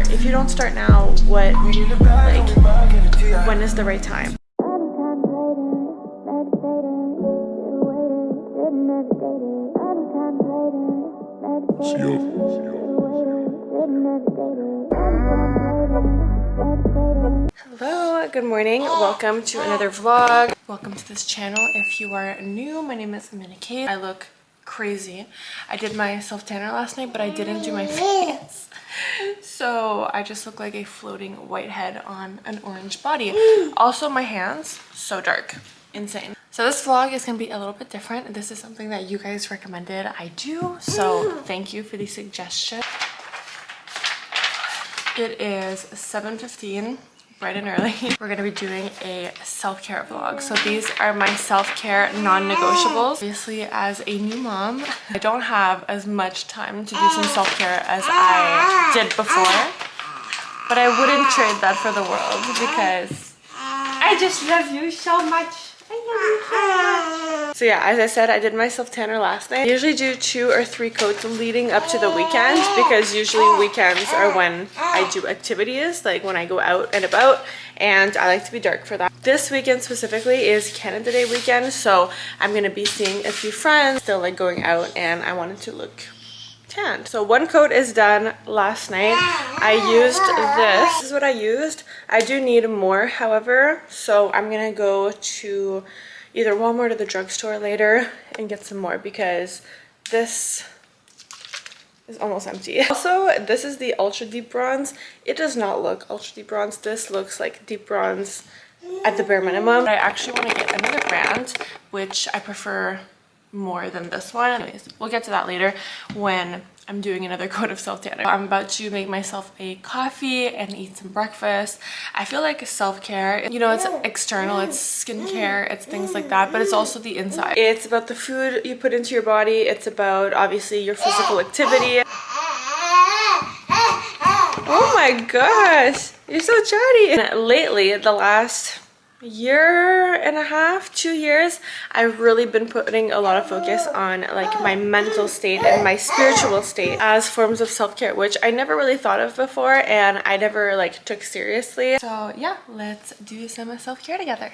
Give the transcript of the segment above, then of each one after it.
If you don't start now, when is the right time? Hello, good morning. Welcome to another vlog. Welcome to this channel. If you are new, my name is Kate. I look crazy. I did my self tanner last night, but I didn't do my face. So I just look like a floating white head on an orange body. Also, my hands, so dark. Insane. So this vlog is going to be a little bit different. This is something that you guys recommended I do. So thank you for the suggestion. It is 7:15. Bright and early. We're gonna be doing a self-care vlog. So these are my self-care non-negotiables. Obviously, as a new mom, I don't have as much time to do some self-care as I did before, but I wouldn't trade that for the world because I just love you so much. I love you so much. So yeah, as I said, I did my self-tanner last night. I usually do 2 or 3 coats leading up to the weekend because usually weekends are when I do activities, like when I go out and about, and I like to be dark for that. This weekend specifically is Canada Day weekend, so I'm gonna be seeing a few friends, still like going out, and I wanted to look tanned. So 1 coat is done last night. I used this. This is what I used. I do need more, however, so I'm gonna go to either Walmart or the drugstore later and get some more because this is almost empty. Also, this is the Ultra Deep Bronze. It does not look Ultra Deep Bronze. This looks like Deep Bronze at the bare minimum. I actually want to get another brand, which I prefer more than this one. Anyways, we'll get to that later when I'm doing another coat of self-tanner. I'm about to make myself a coffee and eat some breakfast. I feel like self-care, you know, it's external, it's skincare, it's things like that, but it's also the inside. It's about the food you put into your body. It's about, obviously, your physical activity. Oh my gosh, you're so chatty. And lately, the last year and a half, 2 years, I've really been putting a lot of focus on like my mental state and my spiritual state as forms of self-care, which I never really thought of before and I never like took seriously. So yeah, let's do some self-care together.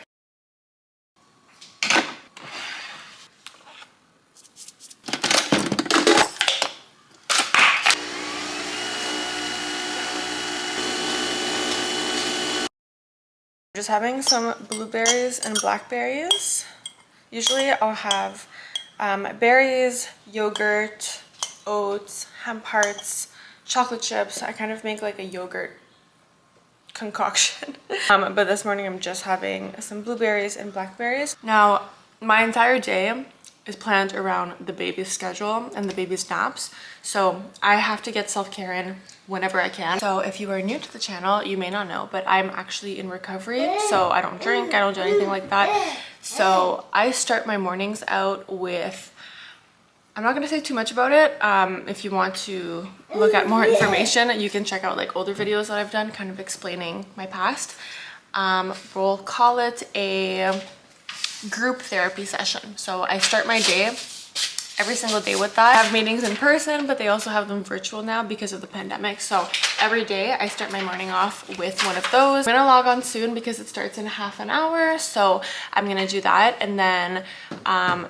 Just having some blueberries and blackberries. Usually I'll have berries, yogurt, oats, hemp hearts, chocolate chips. I kind of make like a yogurt concoction. But this morning I'm just having some blueberries and blackberries. Now, my entire day is planned around the baby's schedule and the baby's naps. So I have to get self-care in whenever I can. So if you are new to the channel, you may not know, but I'm actually in recovery. So I don't drink, I don't do anything like that. So I start my mornings out with, I'm not gonna say too much about it. If you want to look at more information, you can check out like older videos that I've done kind of explaining my past. We'll call it a group therapy session. So I start my day every single day with that. I have meetings in person, but they also have them virtual now because of the pandemic. So every day I start my morning off with one of those. I'm gonna log on soon because it starts in half an hour. So I'm gonna do that. And then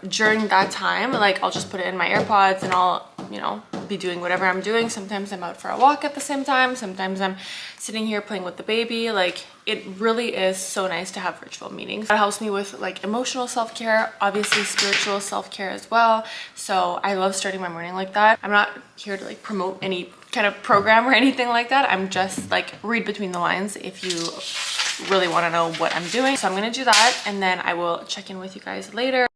during that time, like I'll just put it in my AirPods and I'll, you know, be doing whatever I'm doing. Sometimes I'm out for a walk at the same time. Sometimes I'm sitting here playing with the baby. Like, it really is so nice to have virtual meetings. That helps me with like emotional self-care, obviously spiritual self-care as well. So I love starting my morning like that. I'm not here to like promote any kind of program or anything like that. I'm just like, read between the lines if you really want to know what I'm doing. So I'm gonna do that and then I will check in with you guys later.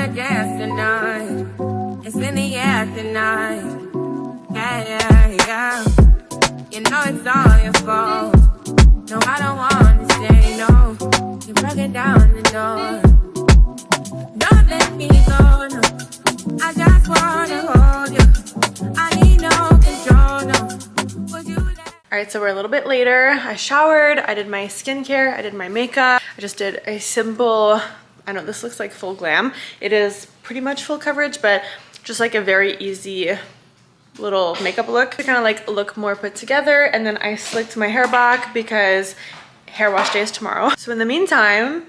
wanna dance tonight. It's in the air tonight. Yeah, yeah, yeah. You know it's all your fault. No, I don't wanna stay, no. You're breaking down the door. Don't let me go, no. I just wanna hold you. I need no control, no. Would you let... All right, so we're a little bit later. I showered, I did my skincare, I did my makeup. I just did a simple, I know this looks like full glam. It is pretty much full coverage, but just like a very easy little makeup look to kind of like look more put together. And then I slicked my hair back because hair wash day is tomorrow. So in the meantime,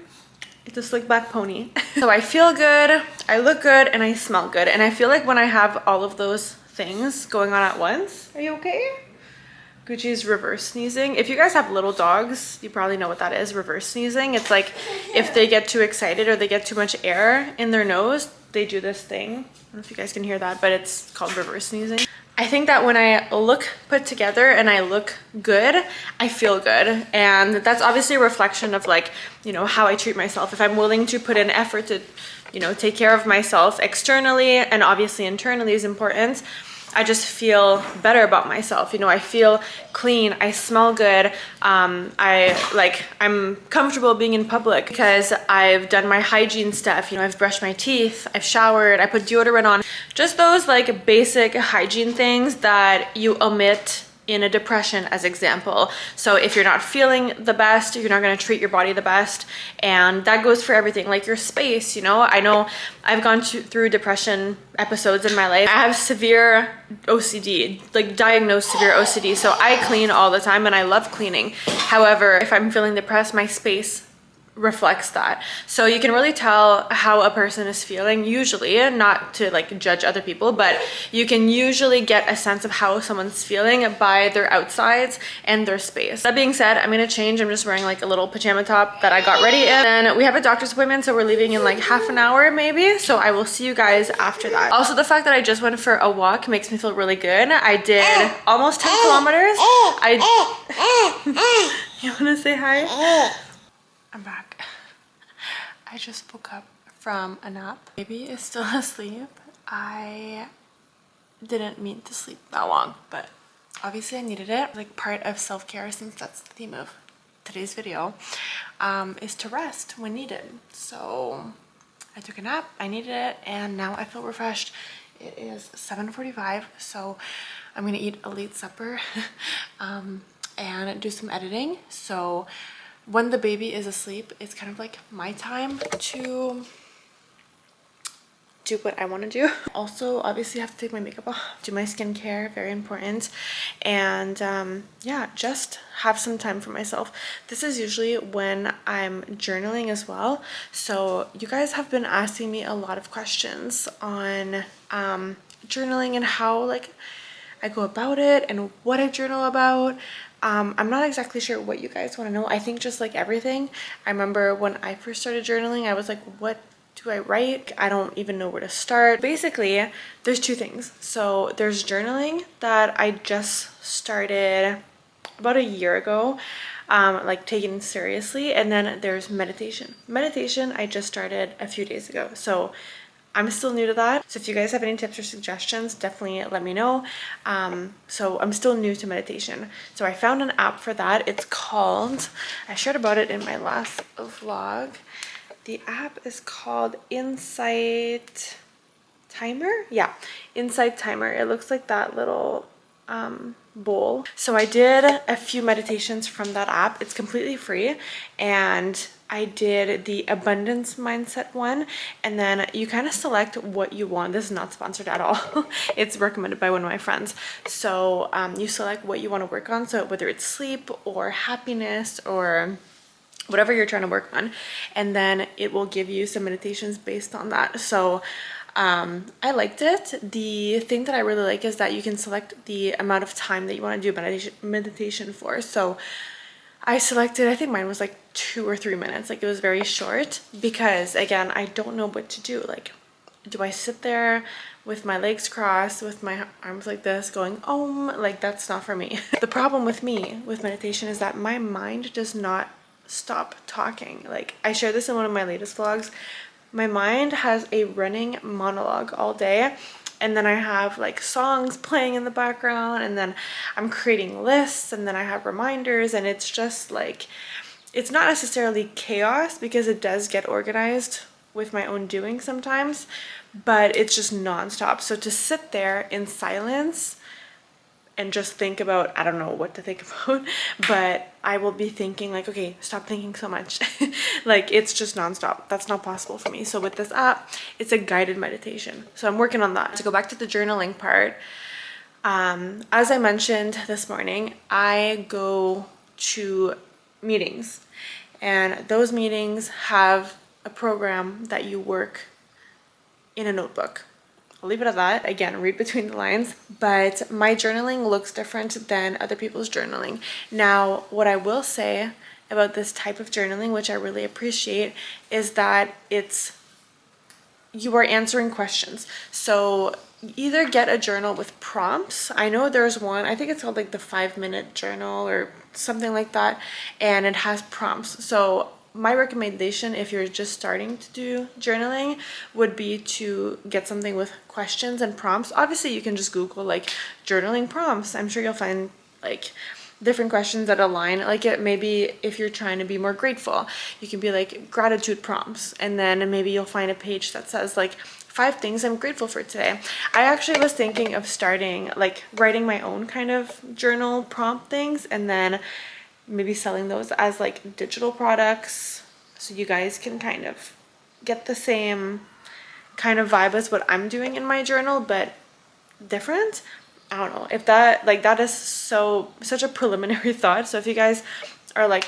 it's a slick back pony. So I feel good, I look good, and I smell good. And I feel like when I have all of those things going on at once, are you okay? Gucci's reverse sneezing. If you guys have little dogs, you probably know what that is, reverse sneezing. It's like if they get too excited or they get too much air in their nose, they do this thing. I don't know if you guys can hear that, but it's called reverse sneezing. I think that when I look put together and I look good, I feel good. And that's obviously a reflection of like, you know, how I treat myself. If I'm willing to put in effort to, you know, take care of myself externally and obviously internally is important, I just feel better about myself. You know, I feel clean, I smell good. I'm comfortable being in public because I've done my hygiene stuff. You know, I've brushed my teeth, I've showered, I put deodorant on. Just those like basic hygiene things that you omit in a depression as example. So if you're not feeling the best, you're not going to treat your body the best. And that goes for everything, like your space. You know I've gone through depression episodes in my life. I have severe OCD, like diagnosed severe OCD. So I clean all the time and I love cleaning. However, if I'm feeling depressed, my space reflects that. So you can really tell how a person is feeling usually, not to like judge other people, but you can usually get a sense of how someone's feeling by their outsides and their space. That being said, I'm gonna change. I'm just wearing like a little pajama top that I got ready in. And we have a doctor's appointment, so we're leaving in like half an hour maybe. So I will see you guys after that. Also, the fact that I just went for a walk makes me feel really good. I did almost 10 kilometers. You wanna say hi? I'm back. I just woke up from a nap. Baby is still asleep. I didn't mean to sleep that long, but obviously I needed it. Like part of self-care, since that's the theme of today's video, is to rest when needed. So I took a nap, I needed it, and now I feel refreshed. It is 7:45, so I'm gonna eat a late supper and do some editing. So when the baby is asleep, it's kind of like my time to do what I want to do. Also, obviously I have to take my makeup off, do my skincare, very important. And yeah, just have some time for myself. This is usually when I'm journaling as well. So you guys have been asking me a lot of questions on journaling and how like I go about it and what I journal about. I'm not exactly sure what you guys want to know. I think just like everything. I remember when I first started journaling, I was like, what do I write? I don't even know where to start. Basically, there's two things. So there's journaling that I just started about a year ago, like taking seriously. And then there's meditation. Meditation I just started a few days ago. So I'm still new to that. So if you guys have any tips or suggestions, definitely let me know. So I'm still new to meditation. So I found an app for that. It's called, I shared about it in my last vlog. The app is called Insight Timer. Yeah, Insight Timer. It looks like that little bowl. So I did a few meditations from that app. It's completely free, and I did the abundance mindset one, and then you kind of select what you want. This is not sponsored at all. It's recommended by one of my friends. So you select what you want to work on. So whether it's sleep or happiness or whatever you're trying to work on, and then it will give you some meditations based on that. So I liked it. The thing that I really like is that you can select the amount of time that you want to do meditation for. So I selected, I think mine was like 2 or 3 minutes. Like it was very short because again, I don't know what to do. Like, do I sit there with my legs crossed, with my arms like this going, like that's not for me. The problem with me with meditation is that my mind does not stop talking. Like I shared this in one of my latest vlogs. my mind has a running monologue all day, and then I have like songs playing in the background, and then I'm creating lists, and then I have reminders, and it's just like, it's not necessarily chaos because it does get organized with my own doing sometimes, but it's just nonstop. So to sit there in silence and just think about, I don't know what to think about, but I will be thinking like, okay, stop thinking so much. Like, it's just nonstop. That's not possible for me. So with this app, it's a guided meditation. So I'm working on that. To go back to the journaling part, as I mentioned this morning, I go to meetings, and those meetings have a program that you work in a notebook. I'll leave it at that. Again, read between the lines. But my journaling looks different than other people's journaling. Now, what I will say about this type of journaling, which I really appreciate, is that you are answering questions. So either get a journal with prompts. I know there's one, I think it's called like the 5-minute journal or something like that, and it has prompts. So my recommendation, if you're just starting to do journaling, would be to get something with questions and prompts. Obviously, you can just Google like journaling prompts. I'm sure you'll find like different questions that align. Like, it maybe if you're trying to be more grateful, you can be like gratitude prompts, and then maybe you'll find a page that says like 5 things I'm grateful for today. I actually was thinking of starting like writing my own kind of journal prompt things, and then maybe selling those as like digital products, so you guys can kind of get the same kind of vibe as what I'm doing in my journal, but different. I don't know if that is such a preliminary thought. So if you guys are like,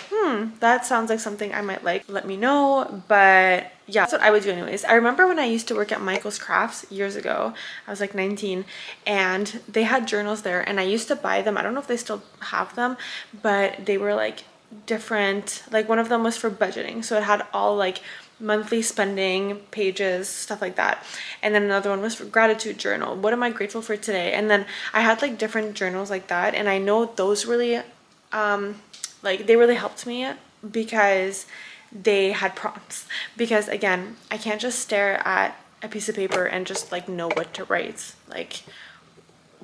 that sounds like something I might like, let me know. But yeah, that's what I would do anyways. I remember when I used to work at Michael's Crafts years ago, I was like 19, and they had journals there, and I used to buy them. I don't know if they still have them, but they were like different. Like, one of them was for budgeting, so it had all like monthly spending pages, stuff like that. And then another one was for gratitude journal. What am I grateful for today? And then I had like different journals like that, and I know those really like they really helped me because they had prompts. Because again, I can't just stare at a piece of paper and just like know what to write. Like,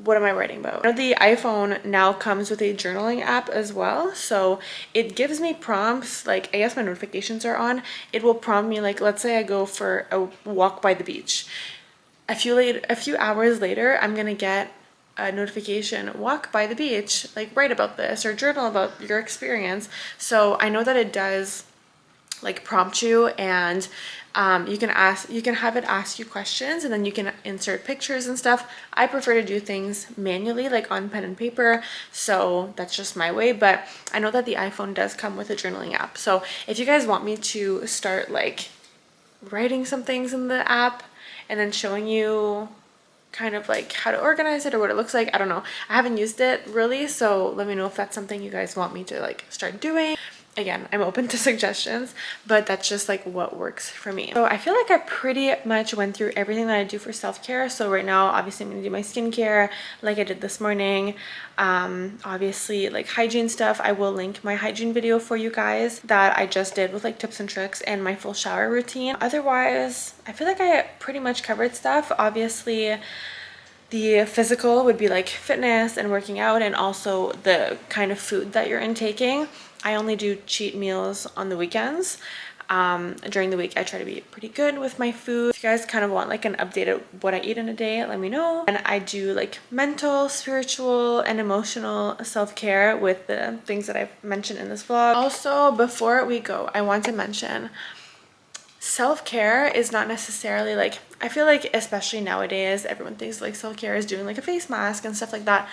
what am I writing about? You know, the iPhone now comes with a journaling app as well, so it gives me prompts. Like, I guess my notifications are on. It will prompt me, like, let's say I go for a walk by the beach. A few hours later, I'm gonna get a notification, walk by the beach, like write about this or journal about your experience. So I know that it does like prompt you, and you can have it ask you questions, and then you can insert pictures and stuff. I prefer to do things manually, like on pen and paper, so that's just my way. But I know that the iPhone does come with a journaling app. So if you guys want me to start like writing some things in the app and then showing you kind of like how to organize it or what it looks like, I don't know. I haven't used it really, so let me know if that's something you guys want me to like start doing. Again, I'm open to suggestions, but that's just like what works for me. So I feel like I pretty much went through everything that I do for self-care. So right now, obviously I'm gonna do my skincare like I did this morning. Obviously like hygiene stuff. I will link my hygiene video for you guys that I just did with like tips and tricks and my full shower routine. Otherwise, I feel like I pretty much covered stuff. Obviously, the physical would be like fitness and working out, and also the kind of food that you're intaking. I only do cheat meals on the weekends. During the week, I try to be pretty good with my food. If you guys kind of want like an update of what I eat in a day, let me know. And I do like mental, spiritual, and emotional self-care with the things that I've mentioned in this vlog. Also, before we go, I want to mention self-care is not necessarily like, I feel like especially nowadays, everyone thinks like self-care is doing like a face mask and stuff like that.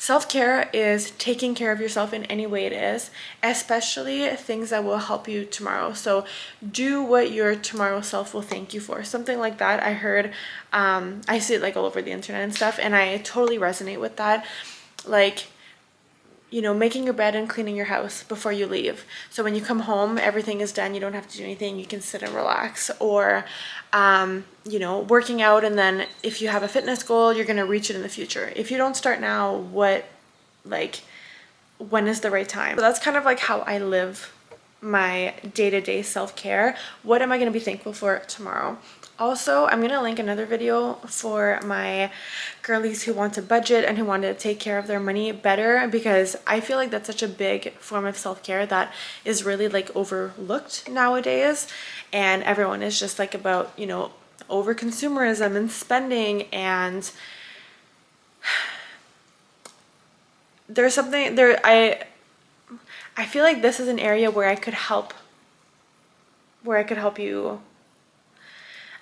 Self-care is taking care of yourself in any way it is, especially things that will help you tomorrow. So do what your tomorrow self will thank you for. Something like that. I heard, I see it like all over the internet and stuff, and I totally resonate with that. Like, you know, making your bed and cleaning your house before you leave. So when you come home, everything is done. You don't have to do anything. You can sit and relax. Or, you know, working out, and then if you have a fitness goal, you're going to reach it in the future. If you don't start now, when is the right time? So that's kind of like how I live my day-to-day self-care. What am I going to be thankful for tomorrow? Also, I'm going to link another video for my girlies who want to budget and who want to take care of their money better, because I feel like that's such a big form of self-care that is really like overlooked nowadays, and everyone is just like about, you know, over consumerism and spending, and there's something there. I feel like this is an area where I could help you.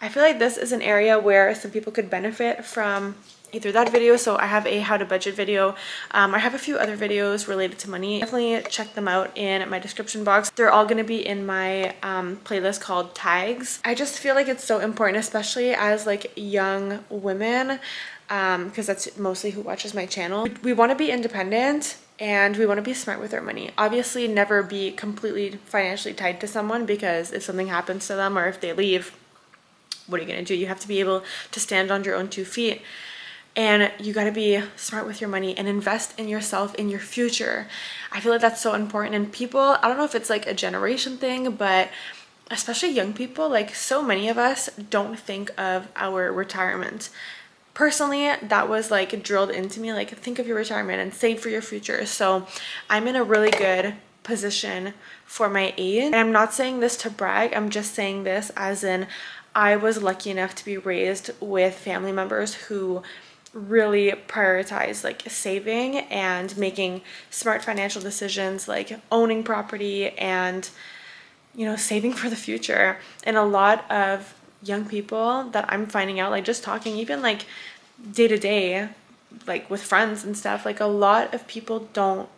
I feel like this is an area where some people could benefit from either that video. So I have a how to budget video. I have a few other videos related to money. Definitely check them out in my description box. They're all going to be in my playlist called Tags. I just feel like it's so important, especially as like young women, because that's mostly who watches my channel. We want to be independent and we want to be smart with our money. Obviously, never be completely financially tied to someone, because if something happens to them or if they leave, what are you going to do? You have to be able to stand on your own 2 feet. And you got to be smart with your money and invest in yourself, in your future. I feel like that's so important. And people, I don't know if it's like a generation thing, but especially young people, like so many of us don't think of our retirement. Personally, that was like drilled into me, like think of your retirement and save for your future. So I'm in a really good position for my age. And I'm not saying this to brag. I'm just saying this as in I was lucky enough to be raised with family members who really prioritize like saving and making smart financial decisions, like owning property and, you know, saving for the future. And a lot of young people that I'm finding out, like just talking even like day to day, like with friends and stuff, like a lot of people don't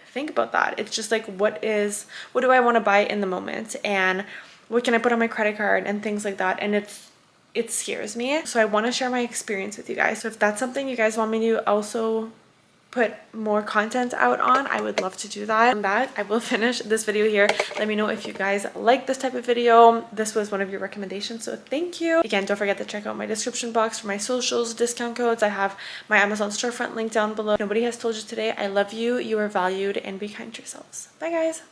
think about that. It's just like, what do I want to buy in the moment, and what can I put on my credit card and things like that. And it scares me. So I want to share my experience with you guys. So if that's something you guys want me to also put more content out on, I would love to do that. On that, I will finish this video here. Let me know if you guys like this type of video. This was one of your recommendations, so thank you. Again, don't forget to check out my description box for my socials, discount codes. I have my Amazon storefront link down below. Nobody has told you today I love you, you are valued, and be kind to yourselves. Bye guys.